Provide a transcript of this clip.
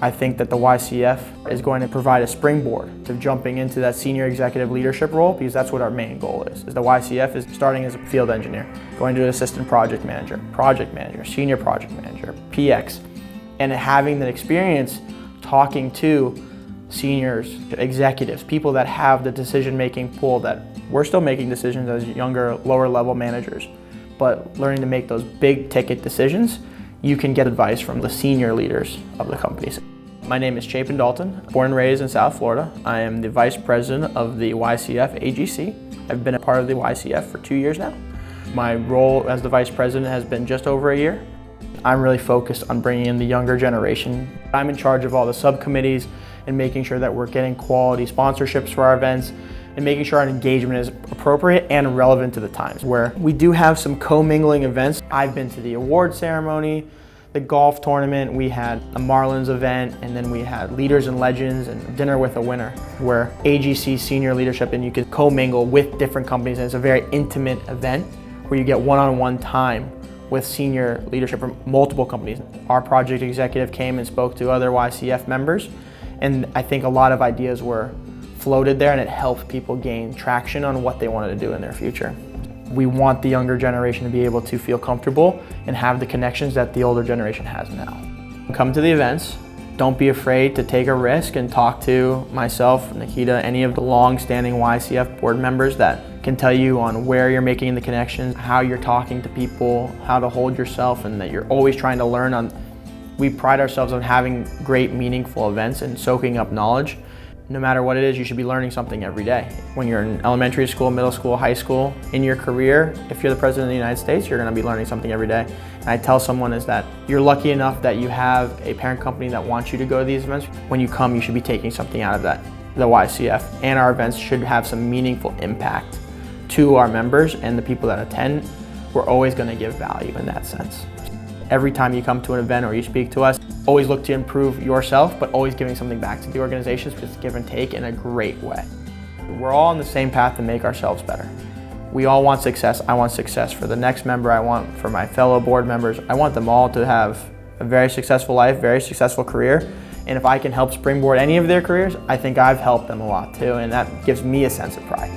I think that the YCF is going to provide a springboard to jumping into that senior executive leadership role, because that's what our main goal is. The YCF is starting as a field engineer, going to an assistant project manager, senior project manager, PX, and having that experience talking to seniors, executives, people that have the decision-making pool that we're still making decisions as younger, lower-level managers, but learning to make those big-ticket decisions, you can get advice from the senior leaders of the companies. My name is Chapin, born and raised in South Florida. I am the Vice President of the YCF AGC. I've been a part of the YCF for 2 years now. My role as the Vice President has been just over a year. I'm really focused on bringing in the younger generation. I'm in charge of all the subcommittees and making sure that we're getting quality sponsorships for our events and making sure our engagement is appropriate and relevant to the times. Where we do have some co-mingling events. I've been to the award ceremony, the golf tournament, we had a Marlins event, and then we had Leaders and Legends and Dinner with a Winner, where AGC senior leadership and you can co-mingle with different companies, and it's a very intimate event where you get one-on-one time with senior leadership from multiple companies. Our project executive came and spoke to other YCF members, and I think a lot of ideas were floated there, and it helped people gain traction on what they wanted to do in their future. We want the younger generation to be able to feel comfortable and have the connections that the older generation has now. Come to the events. Don't be afraid to take a risk and talk to myself, Nikita, any of the long-standing YCF board members that can tell you on where you're making the connections, how you're talking to people, how to hold yourself, and that you're always trying to learn on. We pride ourselves on having great, meaningful events and soaking up knowledge. No matter what it is, you should be learning something every day. When you're in elementary school, middle school, high school, in your career, if you're the President of the United States, you're gonna be learning something every day. And I tell someone is that you're lucky enough that you have a parent company that wants you to go to these events. When you come, you should be taking something out of that. The YCF and our events should have some meaningful impact to our members and the people that attend. We're always gonna give value in that sense. Every time you come to an event or you speak to us, always look to improve yourself, but always giving something back to the organizations, because it's give and take in a great way. We're all on the same path to make ourselves better. We all want success. I want success for the next member. I want for my fellow board members. I want them all to have a very successful life, very successful career. And if I can help springboard any of their careers, I think I've helped them a lot too, and that gives me a sense of pride.